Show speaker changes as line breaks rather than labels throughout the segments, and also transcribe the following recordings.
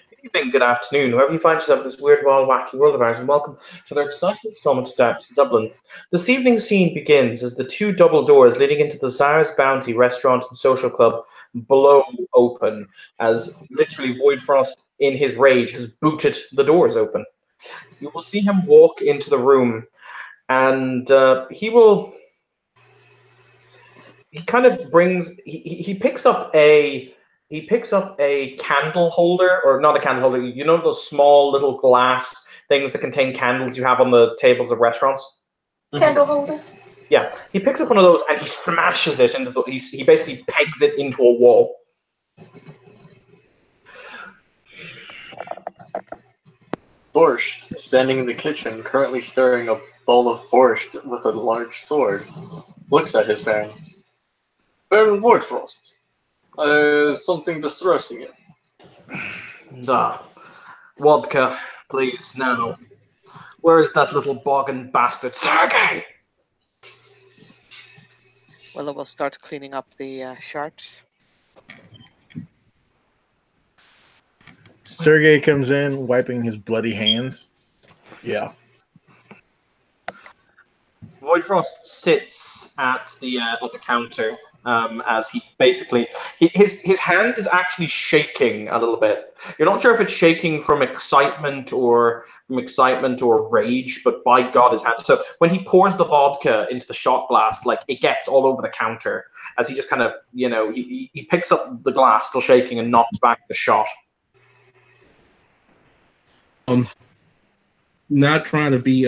Good evening, good afternoon, wherever you find yourself in this weird, wild, wacky world of ours, and welcome to another exciting installment of Darts Dublin. This evening's scene begins as the two double doors leading into the Tsar's Bounty restaurant and social club blow open, as literally Void Frost, in his rage, has booted the doors open. You will see him walk into the room, and he kind of brings he picks up a candle holder, or not a candle holder, you know, those small little glass things that contain candles you have on the tables of restaurants.
Candle holder.
Yeah, he picks up one of those and he smashes it into he basically pegs it into a wall.
Borscht, standing in the kitchen, currently stirring a bowl of borscht with a large sword, looks at his Baron. Baron Voidfrost, something distressing you.
Duh. Vodka, please, now. Where is that little boggin bastard, Sergei?
Well, I will start cleaning up the shards.
Sergey comes in, wiping his bloody hands. Yeah.
Voidfrost sits at the counter as he basically his hand is actually shaking a little bit. You're not sure if it's shaking from excitement or rage, but by God, his hand. So when he pours the vodka into the shot glass, like it gets all over the counter as he just kind of he picks up the glass still shaking and knocks back the shot.
Not trying to be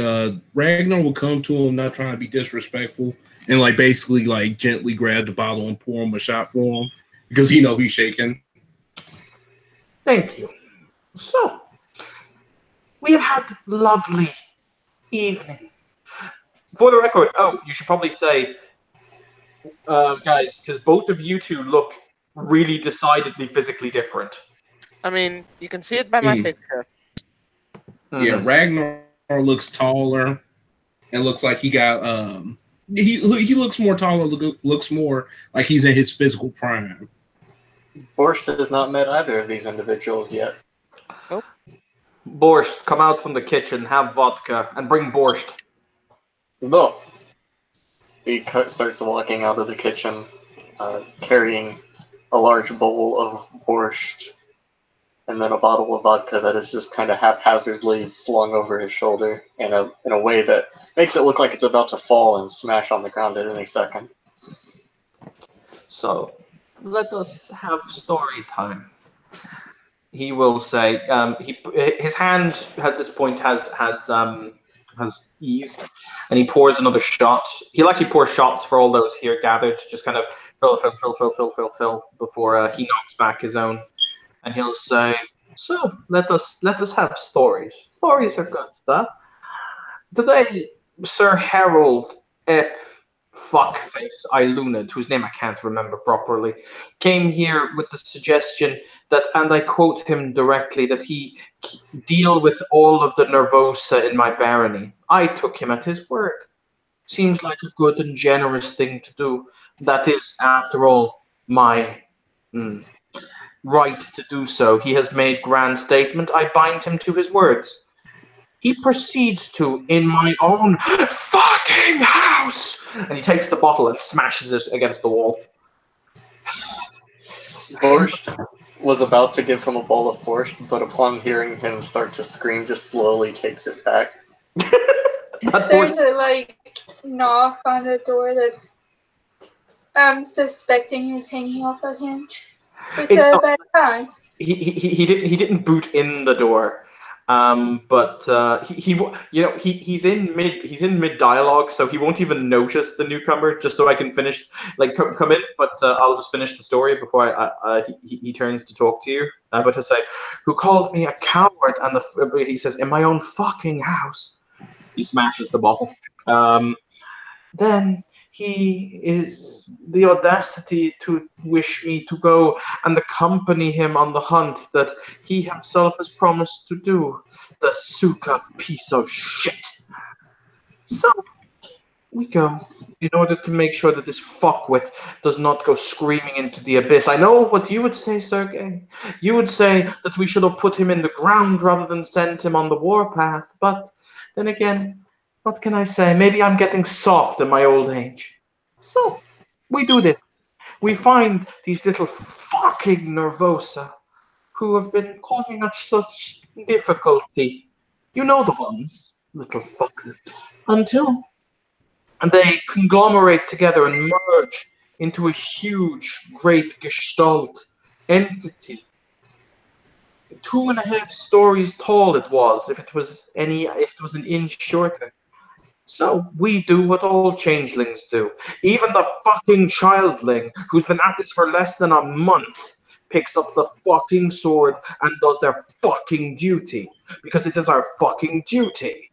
Ragnar will come to him, not trying to be disrespectful, and like basically like gently grab the bottle and pour him a shot for him because he's shaking.
Thank you. So we have had lovely evening. For the record, you should probably say, guys, because both of you two look really decidedly physically different.
I mean, you can see it by my picture.
Yeah, Ragnar looks taller and looks like he got he looks more taller, looks more like he's in his physical prime.
Borscht has not met either of these individuals yet.
Nope.
Borscht, come out from the kitchen, have vodka, and bring borscht.
No. He starts walking out of the kitchen, carrying a large bowl of borscht and then a bottle of vodka that is just kind of haphazardly slung over his shoulder in a way that makes it look like it's about to fall and smash on the ground at any second.
So, let us have story time. He will say. His hand at this point has eased, and he pours another shot. He'll actually pour shots for all those here gathered, just kind of fill before he knocks back his own. And he'll say, "So let us have stories. Stories are good, huh? Today, Sir Harold Ep Fuckface Ilunid, whose name I can't remember properly, came here with the suggestion that, and I quote him directly, that he deal with all of the Nervosa in my barony. I took him at his word. Seems like a good and generous thing to do. That is, after all, my right to do so. He has made grand statement. I bind him to his words. He proceeds to, in my own fucking house, and he takes the bottle and smashes it against the wall.
Borscht was about to give him a bowl of borscht, but upon hearing him start to scream, just slowly takes it back.
There's a knock on the door that's suspecting he's hanging off a hinge. Is that a bad time?
He didn't boot in the door, but he's in mid dialogue, so he won't even notice the newcomer. Just so I can finish, come in, but I'll just finish the story before he turns to talk to you. But to say, who called me a coward, and he says, in my own fucking house. He smashes the bottle. Then he is the audacity to wish me to go and accompany him on the hunt that he himself has promised to do. The Suka piece of shit. So we go in order to make sure that this fuckwit does not go screaming into the abyss. I know what you would say, Sergei. You would say that we should have put him in the ground rather than sent him on the warpath. But then again, what can I say? Maybe I'm getting soft in my old age. So, we do this. We find these little fucking Nervosa who have been causing us such difficulty. You know the ones, little fuckers. Until they conglomerate together and merge into a huge, great gestalt entity. 2.5 stories tall it was, if it was an inch shorter. So we do what all changelings do. Even the fucking childling, who's been at this for less than a month, picks up the fucking sword and does their fucking duty. Because it is our fucking duty.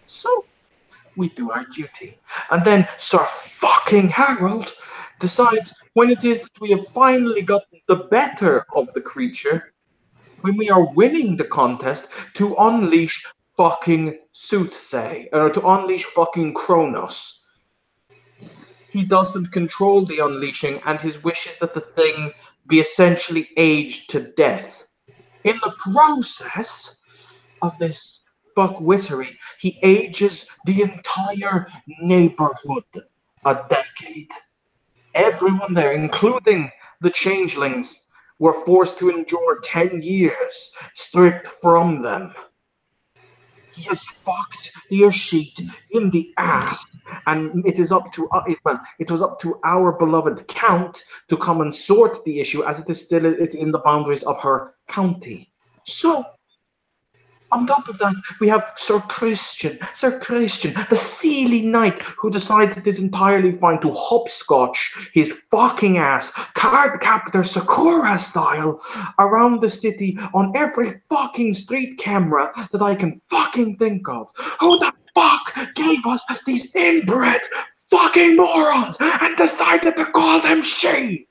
So we do our duty. And then Sir fucking Harold decides when it is that we have finally gotten the better of the creature, when we are winning the contest, to unleash fucking Soothsay, or to unleash fucking Kronos. He doesn't control the unleashing, and his wish is that the thing be essentially aged to death. In the process of this fuckwittery, he ages the entire neighborhood a decade. Everyone there, including the changelings, were forced to endure 10 years stripped from them. He has fucked the Ashit in the ass, and it is up to it was up to our beloved Count to come and sort the issue, as it is still in the boundaries of her county. So, on top of that, we have Sir Christian, the Seelie Knight, who decides it is entirely fine to hopscotch his fucking ass, card captor Sakura style, around the city on every fucking street camera that I can fucking think of. Who the fuck gave us these inbred fucking morons and decided to call them she?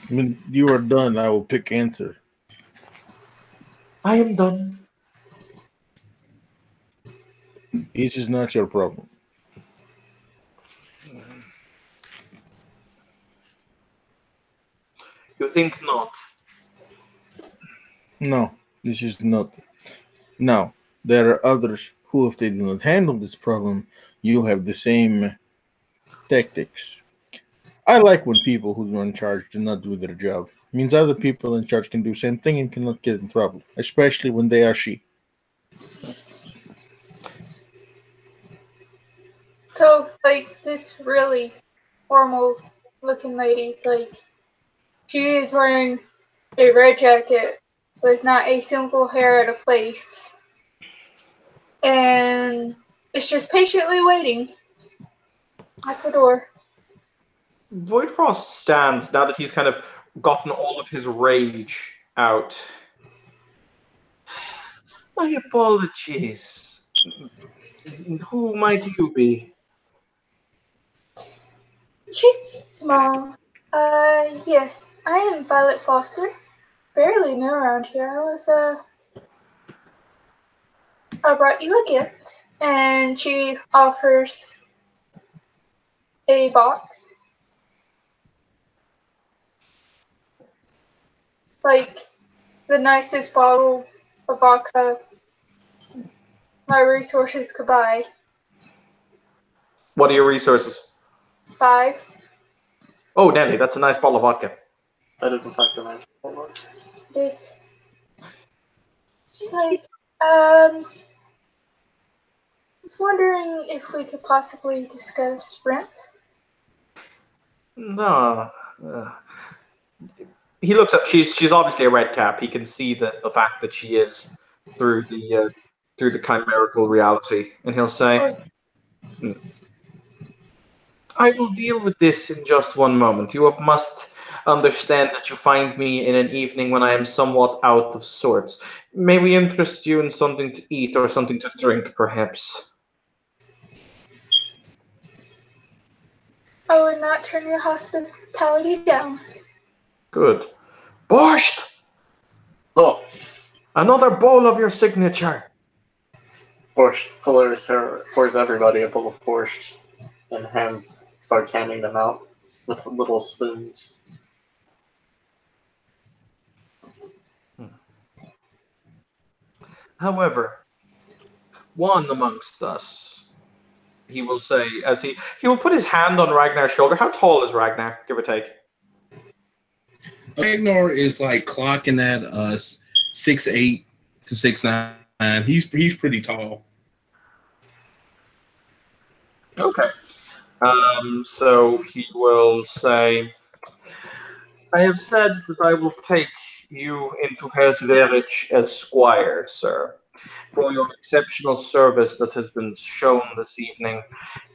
When you are done, I will pick answer.
I am done.
This is not your problem.
You think not?
No, this is not. Now, there are others who, if they do not handle this problem, you have the same tactics. I like when people who are in charge do not do their job. It means other people in charge can do the same thing and cannot get in trouble, especially when they are she.
So, like, this really formal-looking lady, like, she is wearing a red jacket with not a single hair out of place. And it's just patiently waiting at the door.
Voidfrost stands now that he's kind of gotten all of his rage out. My apologies. Who might you be?
She's small. Yes, I am Violet Foster. Barely new around here. I brought you a gift. And she offers a box. Like the nicest bottle of vodka my resources could buy.
What are your resources?
5.
Oh, Nelly, that's a nice bottle of vodka.
That is in fact a nice one.
This. She's like, I was wondering if we could possibly discuss rent.
No. He looks up. She's obviously a red cap. He can see the fact that she is through the chimerical reality, and he'll say, "I will deal with this in just one moment. You must understand that you find me in an evening when I am somewhat out of sorts. May we interest you in something to eat or something to drink, perhaps?"
I would not turn your hospitality down.
Good. Borscht!
Oh,
Another bowl of your signature.
Borscht pours everybody a bowl of borscht and starts handing them out with little spoons.
However, one amongst us, he will say, as he will put his hand on Ragnar's shoulder. How tall is Ragnar, give or take?
Ragnar is like clocking at 6'8" to 6'9". He's pretty tall.
Okay. So he will say, I have said that I will take you into Herzverich as squire, sir, for your exceptional service that has been shown this evening,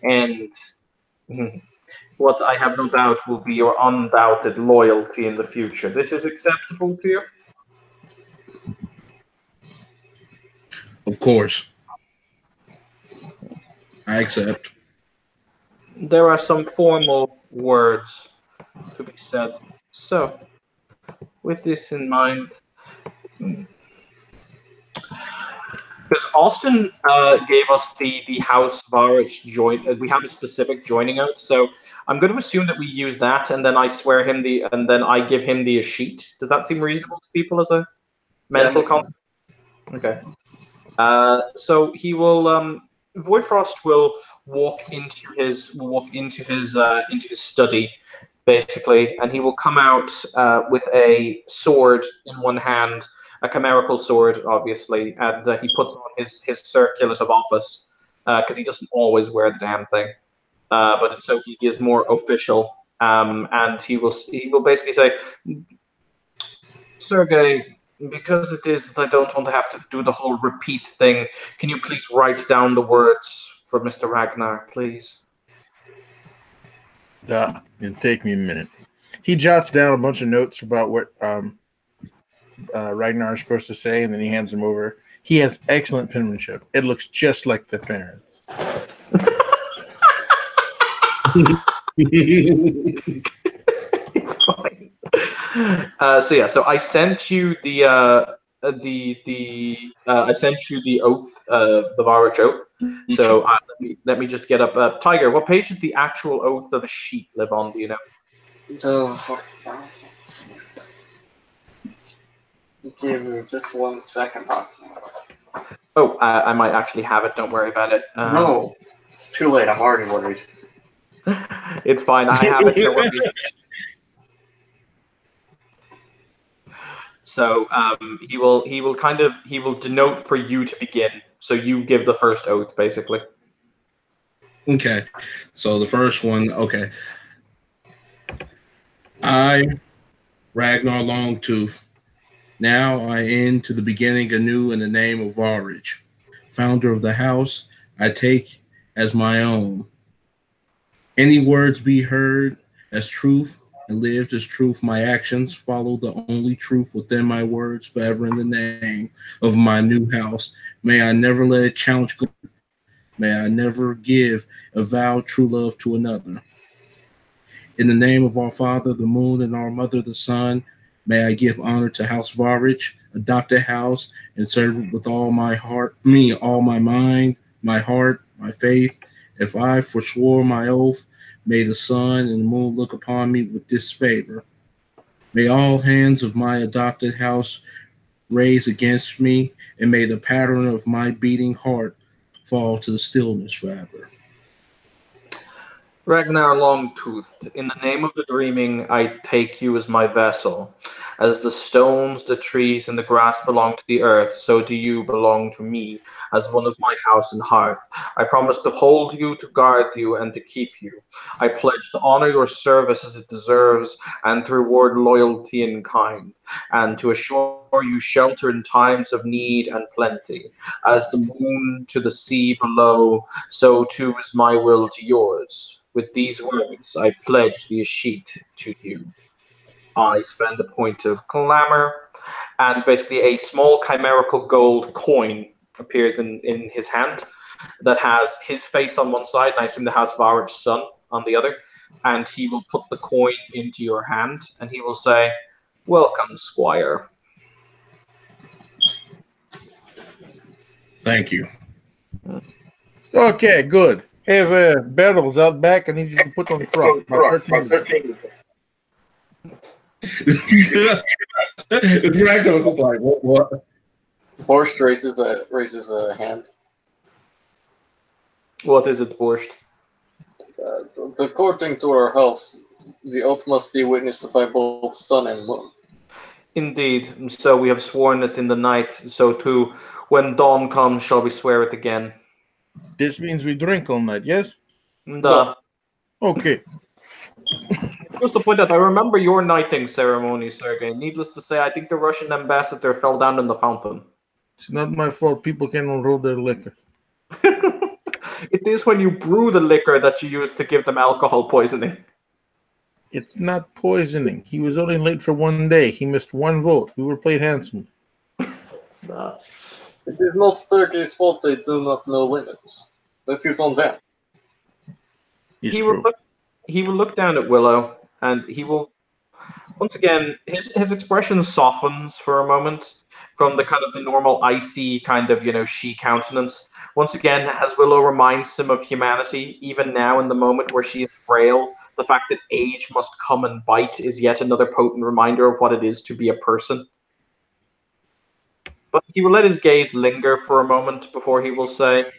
and what I have no doubt will be your undoubted loyalty in the future. This is acceptable to you?
Of course. I accept.
There are some formal words to be said. So, with this in mind, because Austin gave us the House Varich join, we have a specific joining out. So I'm going to assume that we use that, and then I swear him and then I give him the sheet. Does that seem reasonable to people as a mental concept? Okay. So he will. Voidfrost will walk into his study, basically, and he will come out with a sword in one hand, a chimerical sword, obviously, and he puts on his circlet of office because he doesn't always wear the damn thing, but so he is more official, and he will basically say, Sergey, because it is that I don't want to have to do the whole repeat thing, can you please write down the words for Mr. Ragnar, please?
It'll take me a minute. He jots down a bunch of notes about what Ragnar is supposed to say, and then he hands them over. He has excellent penmanship. It looks just like the parents.
It's fine. So I sent you the oath, the Varich oath. So let me just get up. Tiger, what page does the actual oath of a sheet live on? Do you know?
Give me just 1 second, possibly.
Oh, I might actually have it. Don't worry about it.
No, it's too late. I'm already worried.
It's fine. I have it. Don't worry. So he will denote for you to begin. So you give the first oath, basically.
Okay. So the first one, okay. I, Ragnar Longtooth, now I end to the beginning anew in the name of Varich, founder of the house, I take as my own. Any words be heard as truth and lived as truth. My actions follow the only truth within my words forever in the name of my new house. May I never let it challenge. May I never give a vowed true love to another. In the name of our father, the moon, and our mother, the sun, may I give honor to House Varich, adopted house, and serve it with all my heart, all my mind, my heart, my faith. If I forswore my oath, may the sun and the moon look upon me with disfavor. May all hands of my adopted house raise against me, and may the pattern of my beating heart fall to the stillness forever.
Ragnar Longtooth, in the name of the dreaming, I take you as my vessel. As the stones, the trees, and the grass belong to the earth, so do you belong to me as one of my house and hearth. I promise to hold you, to guard you, and to keep you. I pledge to honor your service as it deserves, and to reward loyalty in kind, and to assure you shelter in times of need and plenty. As the moon to the sea below, so too is my will to yours. With these words, I pledge the sheet to you. I spend a point of glamour, and basically a small chimerical gold coin appears in his hand that has his face on one side, and I assume the House Varich's son on the other, and he will put the coin into your hand, and he will say, "Welcome, Squire."
Thank you.
Okay, good. Have barrels out back. I need you to put on the truck. About 13.
Ragnar was like, what?
Borscht raises a hand.
What is it, Borscht?
According to our house, the oath must be witnessed by both sun and moon.
Indeed. So we have sworn it in the night. So too, when dawn comes, shall we swear it again?
This means we drink all night, yes?
And,
Okay.
just to point out, I remember your knighting ceremony, Sergei. Needless to say, I think the Russian ambassador fell down in the fountain.
It's not my fault. People can't unroll their liquor.
It is when you brew the liquor that you use to give them alcohol poisoning.
It's not poisoning. He was only late for 1 day. He missed 1 vote. We were played handsomely.
It is not Sergei's fault they do not know limits. That is on them.
It's
He
true.
will look down at Willow, and he will once again his expression softens for a moment from the kind of the normal icy kind of she countenance. Once again, as Willow reminds him of humanity, even now in the moment where she is frail, the fact that age must come and bite is yet another potent reminder of what it is to be a person. But he will let his gaze linger for a moment before he will say,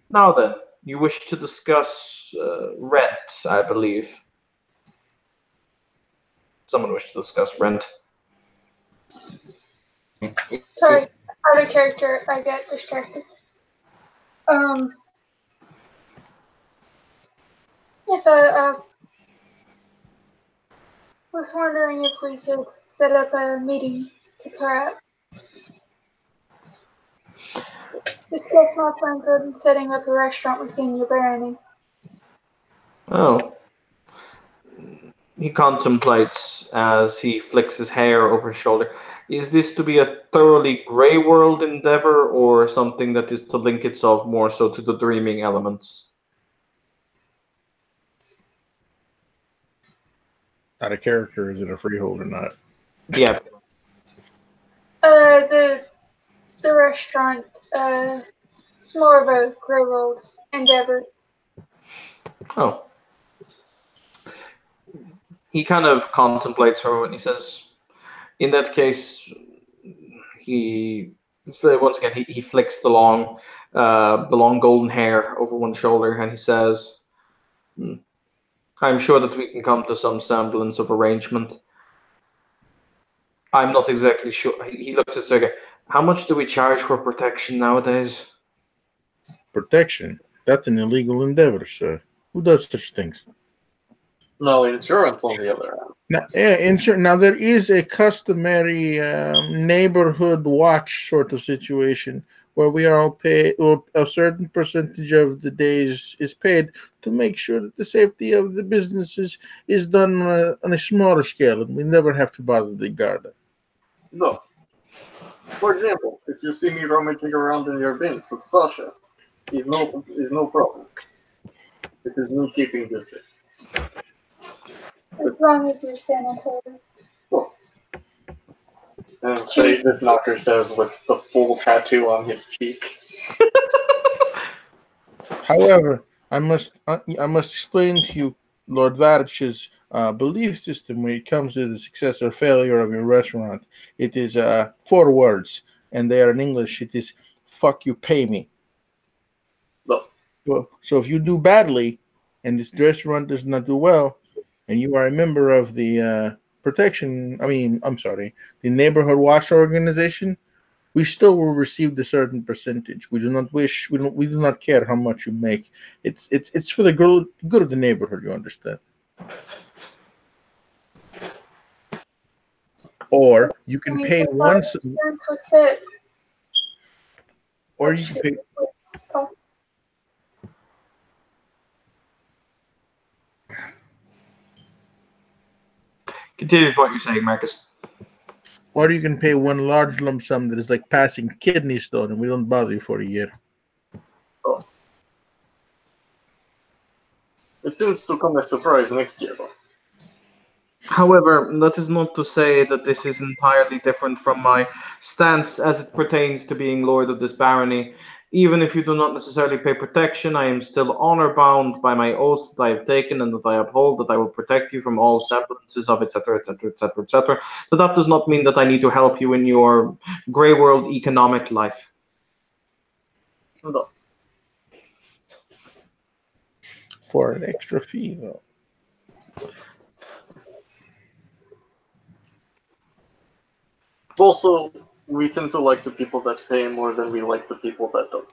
"Now then, you wish to discuss rent, I believe." Someone wished to discuss rent.
Sorry, out of character, I get distracted. Yes, I was wondering if we could set up a meeting to perhaps discuss my plans on setting up a restaurant within your barony.
Oh. He contemplates as he flicks his hair over his shoulder. Is this to be a thoroughly grey world endeavor, or something that is to link itself more so to the dreaming elements?
Out of character, is it a freehold or not?
Yeah.
The restaurant, it's more of a grey world endeavor.
Oh. He kind of contemplates for a moment. He says, in that case, he flicks the long golden hair over one shoulder, and he says, "I'm sure that we can come to some semblance of arrangement. I'm not exactly sure." He looks at Sergei. "How much do we charge for protection nowadays?"
Protection? That's an illegal endeavor, sir. Who does such things?
No, insurance on the other hand.
Now, there is a customary neighborhood watch sort of situation where we are all paid, or a certain percentage of the days is paid to make sure that the safety of the businesses is done on a smaller scale, and we never have to bother the Garda.
No. For example, if you see me rummaging around in your bins with Sasha, is no problem. It is me keeping you safe.
As long as you're sanitary.
Oh. And this knocker says with the full tattoo on his cheek.
However, I must explain to you Lord Varich's belief system when it comes to the success or failure of your restaurant. It is 4 words, and they are in English. It is "fuck you, pay me."
No.
So if you do badly, and this restaurant does not do well, and you are a member of the the neighborhood watch organization, we still will receive a certain percentage. We do not care how much you make. It's for the good of the neighborhood, you understand? Or you can pay once, or you can pay.
Continue with what you're saying, Marcus.
Or you can pay one large lump sum that is like passing kidney stone, and we don't bother you for a year.
Oh. It seems to come as a surprise next year, though.
However, that is not to say that this is entirely different from my stance as it pertains to being lord of this barony. Even if you do not necessarily pay protection, I am still honor bound by my oath that I have taken and that I uphold that I will protect you from all semblances of etc. etc. etc. etc. But that does not mean that I need to help you in your gray world economic life.
No.
For an extra fee, though.
Also, we tend to like the people that pay more than we like the people that don't.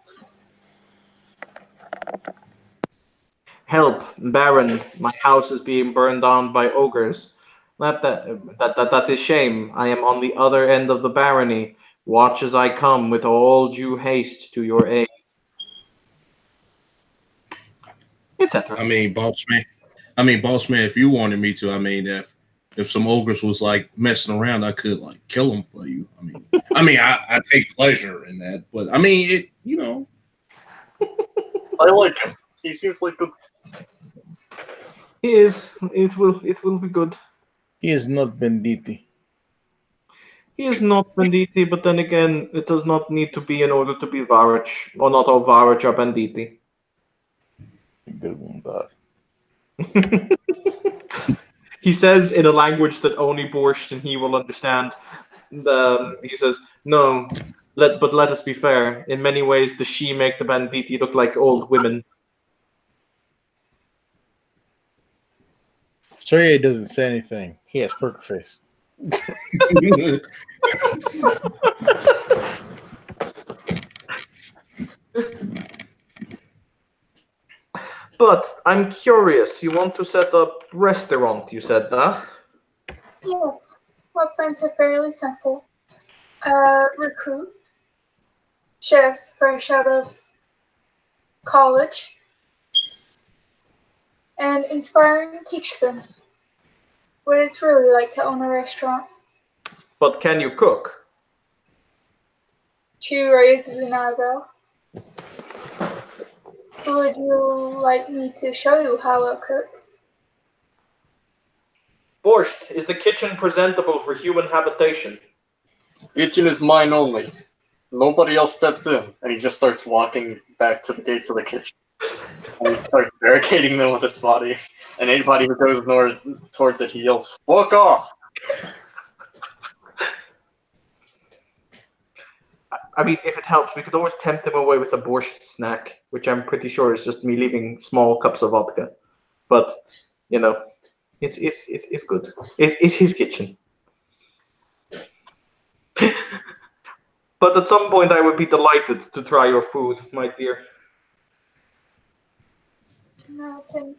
Help, Baron! My house is being burned down by ogres. That is shame. I am on the other end of the barony. Watch as I come with all due haste to your aid. Etc.
I mean, boss man. If you wanted me to, I mean, if some ogres was like messing around, I could like kill them for you. I take pleasure in that, but I mean, it, you know.
I like him. He seems like a...
He is. It will be good.
He is not Benditi.
He is not Banditi, but then again, it does not need to be in order to be Varich. Or not all Varich are Banditi.
Good one, that.
He says in a language that only Borscht and he will understand. He says, "No, but let us be fair. In many ways, the she make the Banditi look like old women."
Sorry, doesn't say anything. He has poker face.
But I'm curious. You want to set up restaurant? You said that.
Yes, my plans are fairly simple. Recruit chefs fresh out of college and inspire and teach them what it's really like to own a restaurant.
But can you cook?
Chu raises an eyebrow. Would you like me to show you how I cook?
Borscht, is the kitchen presentable for human habitation?
Kitchen is mine only. Nobody else steps in. And he just starts walking back to the gates of the kitchen. And he starts barricading them with his body. And anybody who goes towards it, he yells, "Fuck off!"
I mean, if it helps, we could always tempt him away with a borscht snack, which I'm pretty sure is just me leaving small cups of vodka. But, you know, it's good. It's his kitchen. But at some point, I would be delighted to try your food, my dear.
No, Tim.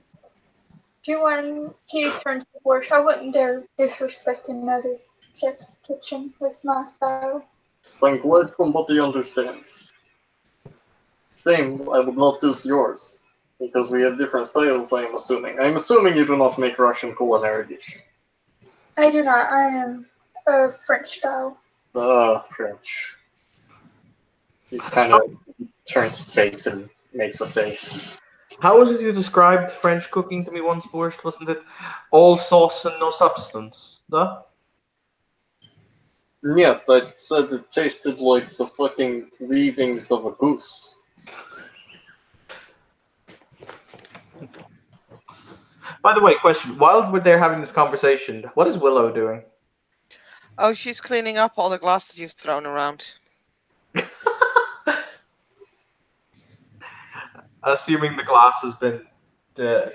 Do you want to turn to Borscht? I wouldn't dare disrespect another chef's kitchen with my style.
I'm glad somebody understands. Same, I would not do yours. Because we have different styles, I am assuming. I'm assuming you do not make Russian culinary dish.
I do not. I am a French style.
French. He's kind of turns his face and makes a face.
How was it you described French cooking to me once, Borscht? Wasn't it all sauce and no substance? Duh?
Yeah, I said it tasted like the fucking leavings of a goose.
By the way, question. While we're there having this conversation, what is Willow doing?
Oh, she's cleaning up all the glass that you've thrown around.
Assuming the glass has been,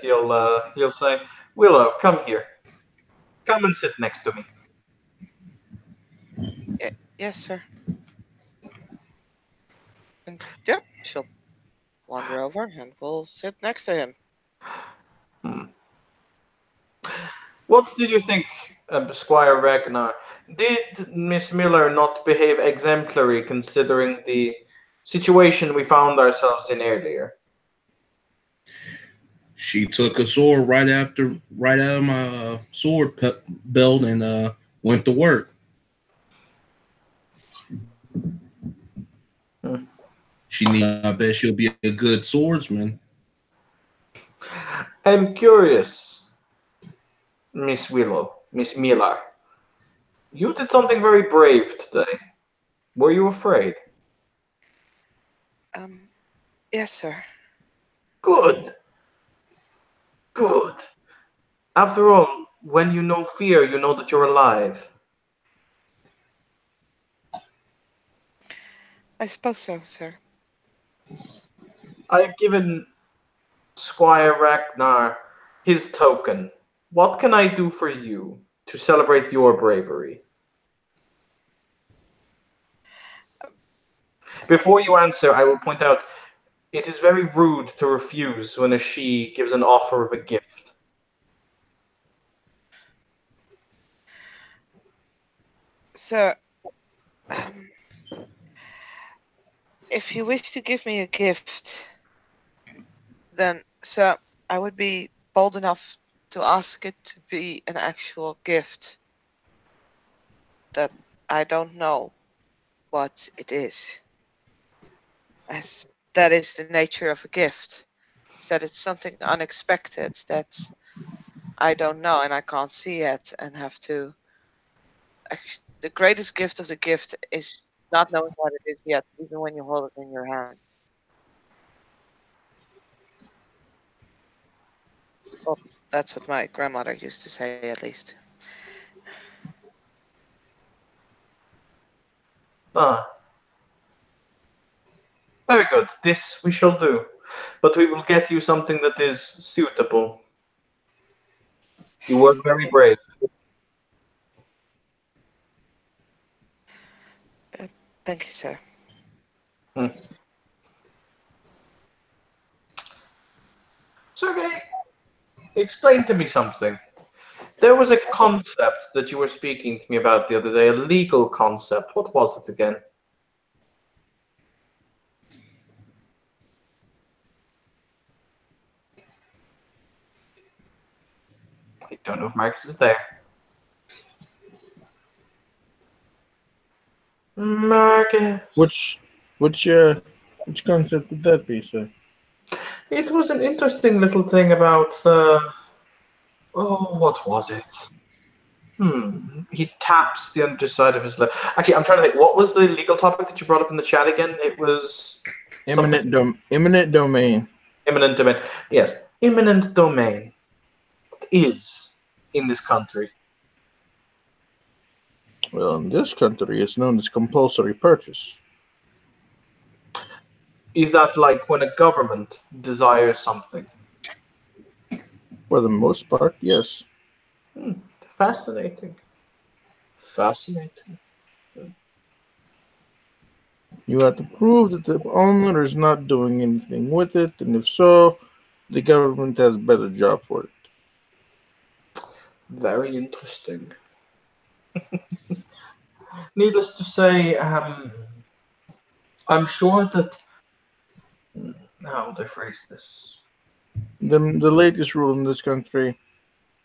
he'll say, "Willow, come here. Come and sit next to me."
Yes, sir. And yep, she'll wander over and we'll sit next to him.
What did you think, Squire Ragnar? Did Miss Miller not behave exemplary considering the situation we found ourselves in earlier?
She took a sword right out of my sword belt and went to work. I bet she'll be a good swordsman.
I'm curious, Miss Miller. You did something very brave today. Were you afraid?
Yes, sir.
Good. Good. After all, when you know fear, you know that you're alive.
I suppose so, sir.
I've given Squire Ragnar his token. What can I do for you to celebrate your bravery? Before you answer, I will point out it is very rude to refuse when a she gives an offer of a gift.
Sir, if you wish to give me a gift, then, sir, I would be bold enough to ask it to be an actual gift that I don't know what it is. As that is the nature of a gift. Is that it's something unexpected that I don't know and I can't see yet and have to. The greatest gift of the gift is not knowing what it is yet, even when you hold it in your hands. Well, that's what my grandmother used to say, at least.
Ah. Very good. This we shall do. But we will get you something that is suitable. You were very brave.
Thank you, sir.
Sergey, explain to me something. There was a concept that you were speaking to me about the other day, a legal concept. What was it again? I don't know if Marcus is there. Marcus.
Which concept would that be, sir?
It was an interesting little thing about oh, what was it? He taps the underside of his lip. Actually, I'm trying to think. What was the legal topic that you brought up in the chat again? It was
Eminent domain.
Eminent domain. Yes, eminent domain is in this country.
Well, in this country, it's known as compulsory purchase.
Is that like when a government desires something?
For the most part, yes.
Fascinating. Fascinating.
You have to prove that the owner is not doing anything with it, and if so, the government has a better job for it.
Very interesting. Needless to say, I'm sure that how would I phrase this?
The latest rule in this country,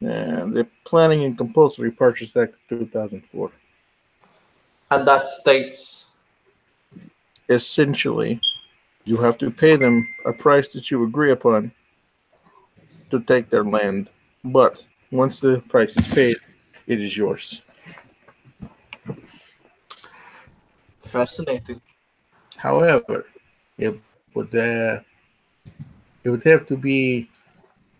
the Planning and Compulsory Purchase Act of 2004.
And that states
Essentially, you have to pay them a price that you agree upon to take their land. But once the price is paid, it is yours.
fascinating.
However, it would have to be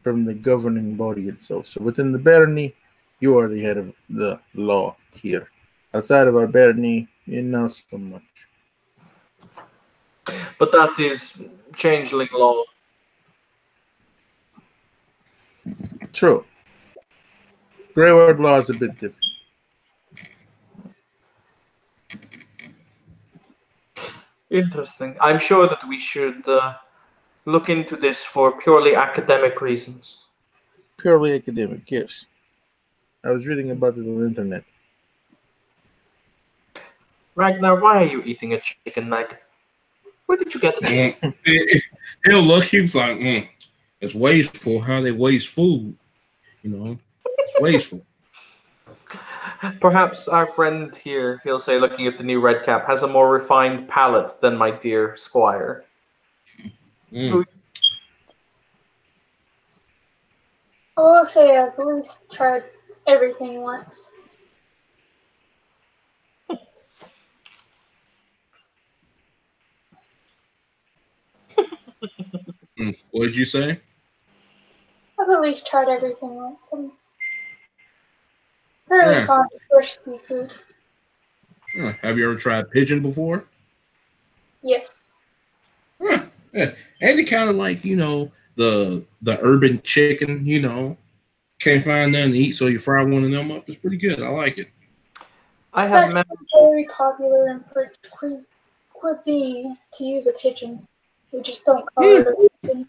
from the governing body itself. So within the barony, you are the head of the law here. Outside of our barony, not so much.
But that is changeling law.
True. Greyward law is a bit different.
Interesting. I'm sure that we should look into this for purely academic reasons.
Purely academic, yes. I was reading about it on the internet.
Ragnar, why are you eating a chicken nugget? Where did you get it?
He'll look, he's like, it's wasteful how they waste food. It's wasteful.
Perhaps our friend here, he'll say, looking at the new red cap, has a more refined palate than my dear squire.
I will say I've at least tried everything once.
What did you say?
I've at least tried everything once. I'm fairly
Yeah.
fond of fresh seafood.
Have you ever tried pigeon before?
Yes.
Yeah. And it kind of like the urban chicken. Can't find nothing to eat, so you fry one of them up. It's pretty good. I like it.
I
It's
have
actually very popular in French cuisine to use a pigeon. We just don't call it a pigeon.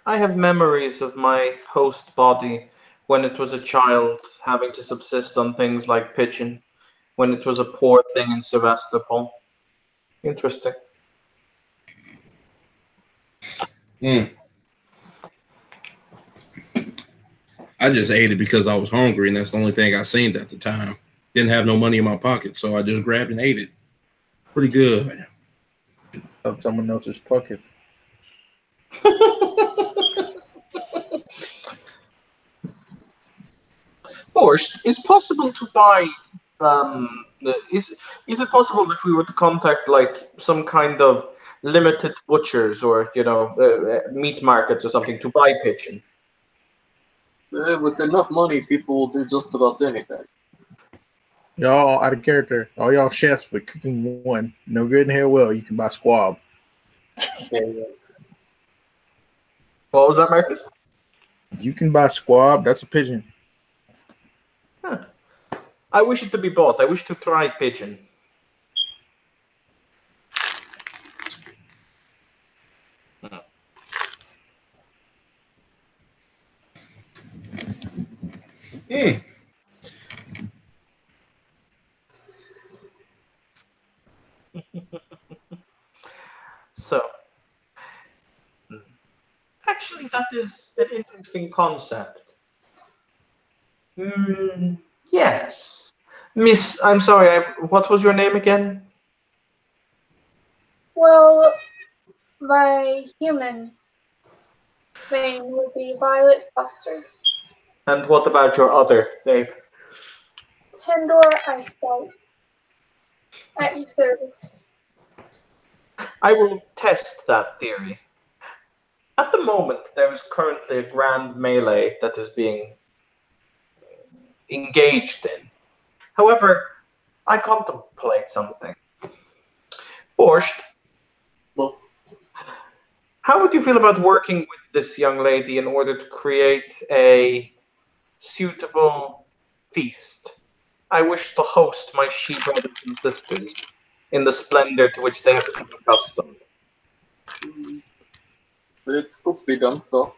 I have memories of my host body when it was a child having to subsist on things like pigeon, when it was a poor thing in Sevastopol. Interesting.
Mm. I just ate it because I was hungry, and that's the only thing I seen at the time. Didn't have no money in my pocket, so I just grabbed and ate it. Pretty good.
Of someone else's pocket.
Borscht, is possible to buy. Is it possible if we were to contact like some kind of limited butchers or meat markets or something to buy pigeon?
With enough money, people will do just about anything.
Y'all out of character. All y'all chefs with cooking one. No good in hell well. You can buy squab.
And,
What was that, Marcus?
You can buy squab. That's a pigeon.
Huh. I wish it to be bought. I wish to try pigeon.
Mm.
So, actually, that is an interesting concept. Yes. Miss, I'm sorry, what was your name again?
Well, my human name would be Violet Foster.
And what about your other name?
Pandora Icebolt. At your service.
I will test that theory. At the moment, there is currently a grand melee that is being engaged in. However, I contemplate something. Borscht,
well,
how would you feel about working with this young lady in order to create a suitable feast? I wish to host my she brothers and sisters in the splendor to which they have become accustomed.
it could be done, though.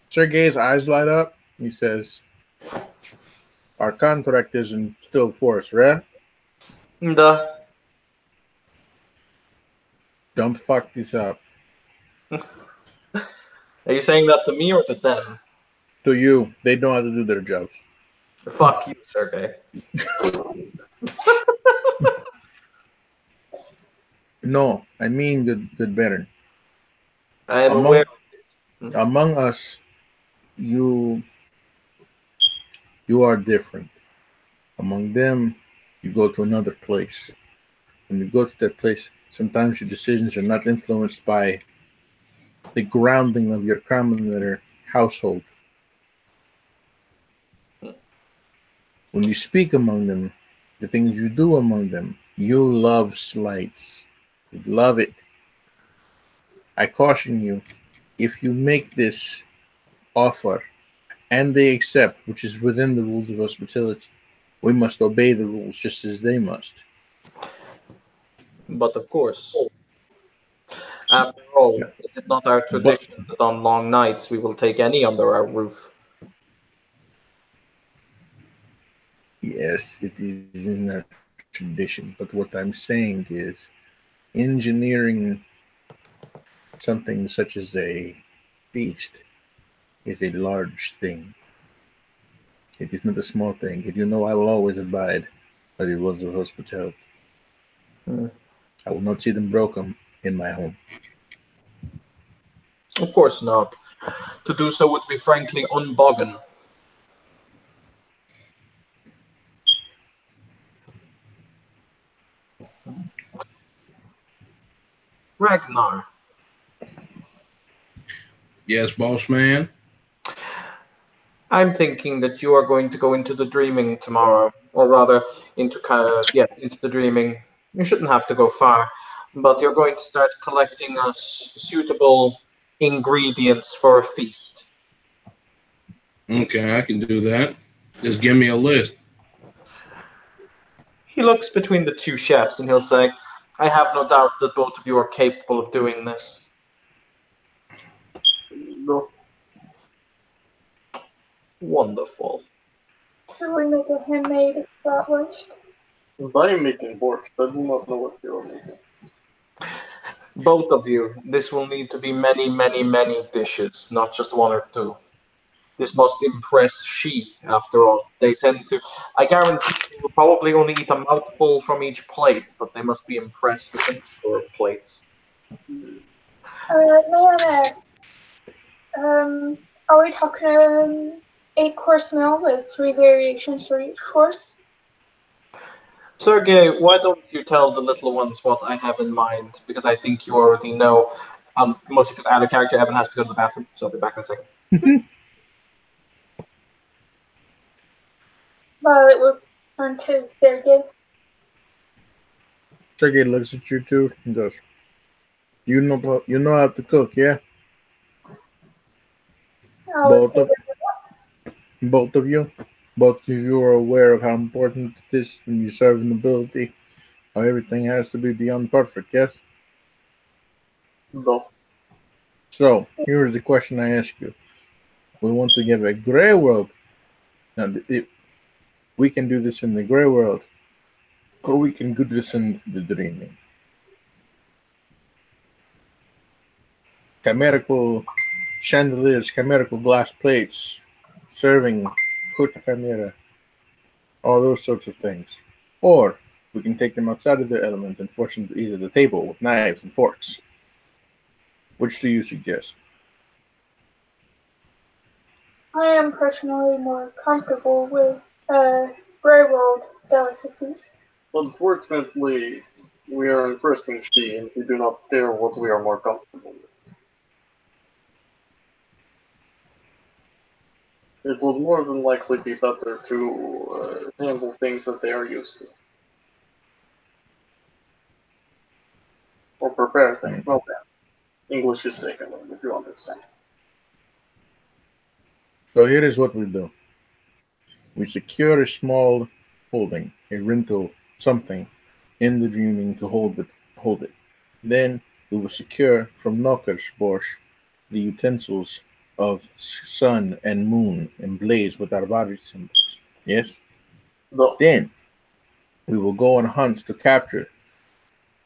Sergei's eyes light up. He says, our contract is in still force, right?
Duh.
Don't fuck this up.
Are you saying that to me or to them?
To you. They know how to do their jobs.
Fuck you, Sergey.
No, I mean good better.
I am aware.
Among us, you are different. Among them, you go to another place. When you go to that place, sometimes your decisions are not influenced by the grounding of your common household. When you speak among them, the things you do among them, you love slights. You love it. I caution you, if you make this offer and they accept, which is within the rules of hospitality, we must obey the rules just as they must.
But of course, after all, it is not our
But
tradition that on long nights we will take any under our roof.
yes, it is in our tradition. But what I'm saying is engineering something such as a feast is a large thing. It is not a small thing. And you know I will always abide by the rules of hospitality. I will not see them broken in my home.
Of course not. To do so would be frankly unboggin. Ragnar.
Yes, boss man.
I'm thinking that you are going to go into the dreaming tomorrow, or rather, into into the dreaming. You shouldn't have to go far, but you're going to start collecting us suitable ingredients for a feast.
Okay, I can do that. Just give me a list.
He looks between the two chefs and he'll say, I have no doubt that both of you are capable of doing this.
No,
Wonderful.
Should we make a handmade bratwurst?
if I am making borscht, I do not know what you are making.
Both of you, this will need to be many, many, many dishes, not just one or two. This must impress she, after all. They tend to. I guarantee they will probably only eat a mouthful from each plate, but they must be impressed with the number of plates.
May I ask, are we talking an 8-course meal with 3 variations for each course?
Sergey, why don't you tell the little ones what I have in mind? Because I think you already know. Mostly because out of character, Evan has to go to the bathroom, so I'll be back in a second.
Violet will turn to Sergey.
Sergey looks at you too and goes, you know how to cook, yeah?
I would
Both
say
of you? Both of you are aware of how important it is when you serve an ability, how everything has to be beyond perfect, yes?
No,
So, here's the question I ask you. We want to give a gray world. Now, we can do this in the gray world, or we can do this in the dreaming. Chimerical chandeliers, chimerical glass plates, serving cooked chimera, all those sorts of things. Or we can take them outside of their element and force them to eat at the table with knives and forks. Which do you suggest?
I am personally more comfortable with Grey World delicacies.
unfortunately, we are impressing she, and we do not care what we are more comfortable with. It will more than likely be better to handle things that they are used to. Or prepare things. Well, yeah. English is taken, if you understand.
So here is what we do. We secure a small holding, a rental, something, in the dreaming to hold it. Then we will secure from Nokker's Bosch the utensils of sun and moon emblazed with our body symbols. Yes?
No,
Then we will go on hunts to capture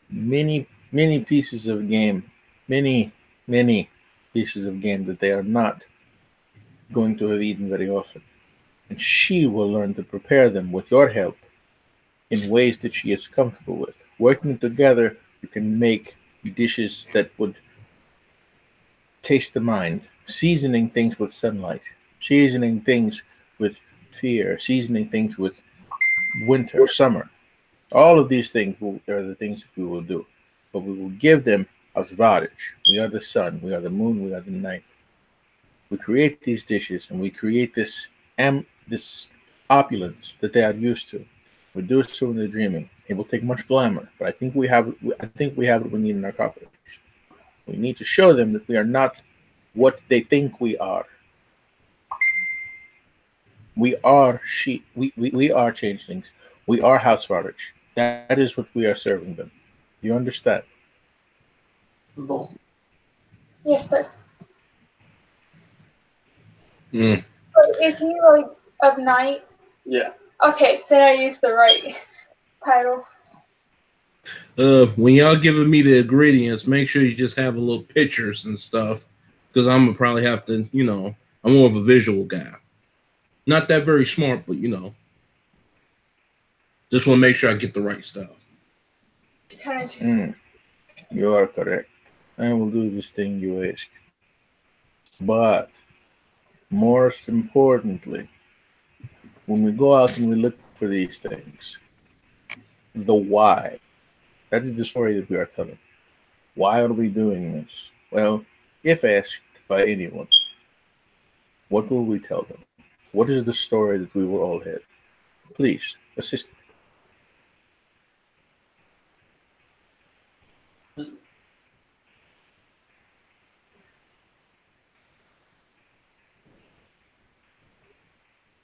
many, many pieces of game, many, many pieces of game that they are not going to have eaten very often. And she will learn to prepare them with your help in ways that she is comfortable with. Working together, you can make dishes that would taste the mind, seasoning things with sunlight, seasoning things with fear, seasoning things with winter, summer. All of these things are the things that we will do. But we will give them as varage. We are the sun, we are the moon, we are the night. We create these dishes and we create this opulence that they are used to. We do so in the dreaming. It will take much glamour, but I think we have what we need in our coffee. We need to show them that we are not what they think we are. We are we are changelings. We are house varage. That is what we are serving them. You understand?
no.
Yes, sir.
Mm.
But is he like of night?
Yeah.
Okay, then I used the right title.
When y'all giving me the ingredients, make sure you just have a little pictures and stuff, because I'm gonna probably have to, I'm more of a visual guy. Not that very smart, but just want to make sure I get the right stuff.
Kind of just.
You are correct. I will do this thing you ask. But most importantly, when we go out and we look for these things, the why. That is the story that we are telling. Why are we doing this? Well, if asked by anyone, what will we tell them? What is the story that we will all have? Please, assist.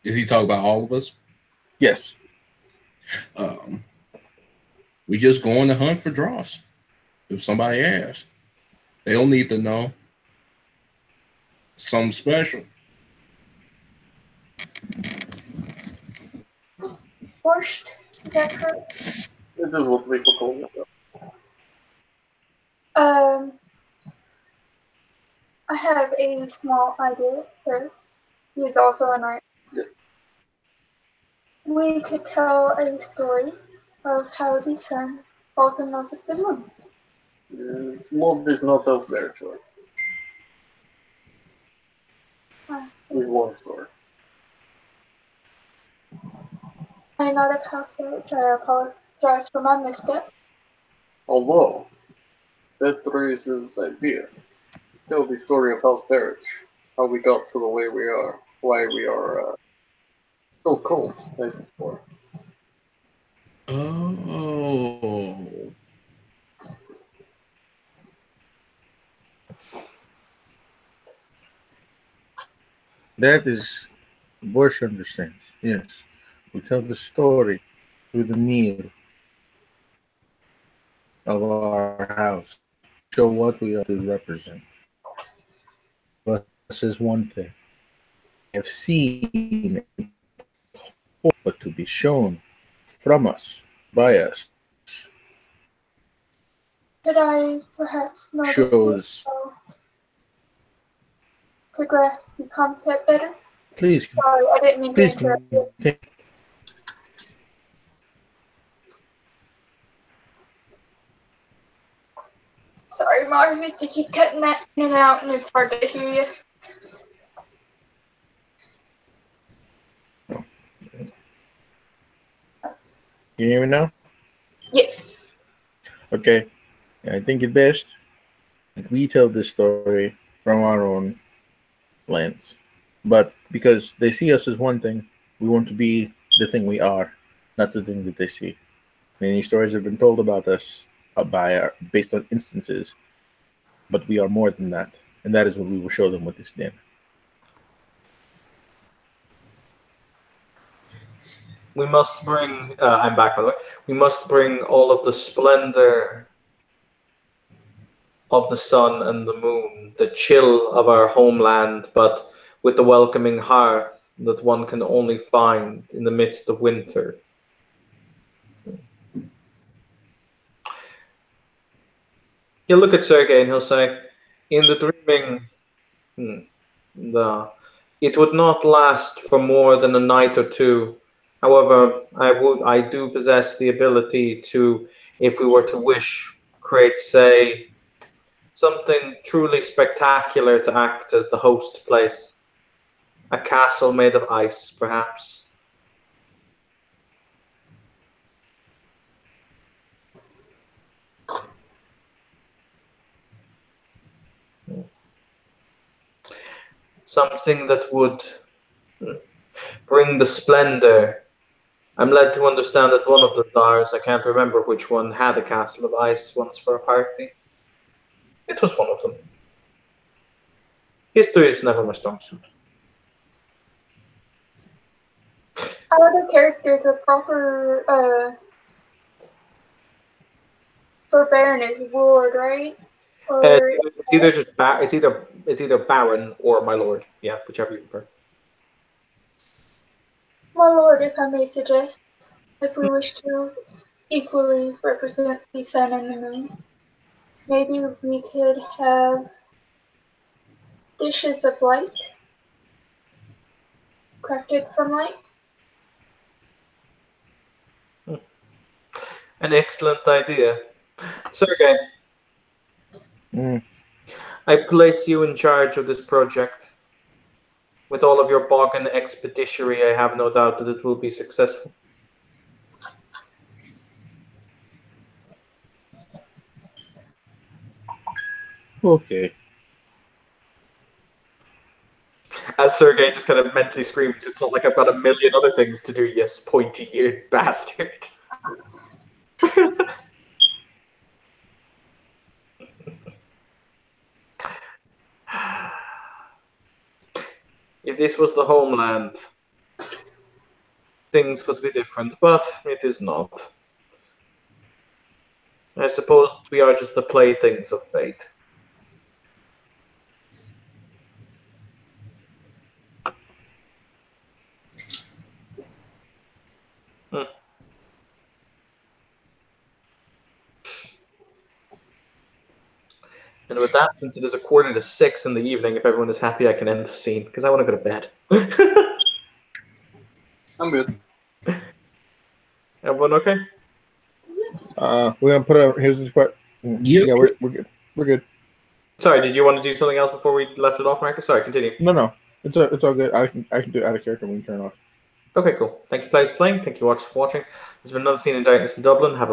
Is he talking about all of us?
Yes.
We just go on the hunt for Dross. If somebody asks, they don't need to know. Something special.
Borscht, is that correct?
It is what people call it.
I have a small idea, sir. He is also a knight.
Yeah.
We could tell a story of how the sun falls in love with the moon.
Love is not of their choice. It's a long story.
I'm not a housewife, which I apologize for my misstep.
Although, that raises idea. Tell the story of House Barrage. How we got to the way we are. Why we are so cold, as it were.
Oh.
That is, Bush understands. Yes. We tell the story through the meal of our house. Show what we are to represent. But this is one thing. Have seen, but to be shown from us, by us,
Could I perhaps know the
shows.
story to grasp the concept better?
Please,
Sorry, I didn't mean to
please
interrupt you.
continue.
Sorry, Marcus, you keep cutting that in and out, and it's hard to hear you.
Can you hear me now?
Yes.
Okay. I think it's best that we tell this story from our own lens. But because they see us as one thing, we want to be the thing we are, not the thing that they see. Many stories have been told about us based on instances, but we are more than that. And that is what we will show them with this dinner.
We must bring. I'm back, by the way. We must bring all of the splendor of the sun and the moon, the chill of our homeland, but with the welcoming hearth that one can only find in the midst of winter. He'll look at Sergei and he'll say, in the dreaming, it would not last for more than a night or two. However, I do possess the ability to, if we were to wish, create, say, something truly spectacular to act as the host place. A castle made of ice, perhaps. Something that would bring the splendor. I'm led to understand that one of the Tsars, I can't remember which one, had a castle of ice once for a party. It was one of them. History is never my strong suit.
Our other characters are proper, for Baron is Lord, right? Or
It's either just it's either Baron or my lord. Yeah, whichever you prefer.
my Lord, if I may suggest, if we wish to equally represent the sun and the moon, maybe we could have dishes of light crafted from light.
An excellent idea. Sergei, I place you in charge of this project. With all of your Bogan expeditiousry, I have no doubt that it will be successful.
Okay.
As Sergey just kind of mentally screams, "It's not like I've got a million other things to do, you pointy-eared bastard." If this was the homeland, things would be different, but it is not. I suppose we are just the playthings of fate. And with that, since it is 5:45 in the evening, if everyone is happy, I can end the scene, because I want to go to bed.
I'm good.
Everyone okay?
We're gonna put out. Here's the question.
Yep.
Yeah, we're good. We're good.
Sorry, did you want to do something else before we left it off, Marcus? Sorry, continue.
No, it's all good. I can do it out of character when we turn off.
Okay, cool. Thank you, players, for playing. Thank you, for watching. There's been another scene in Darkness in Dublin. Have a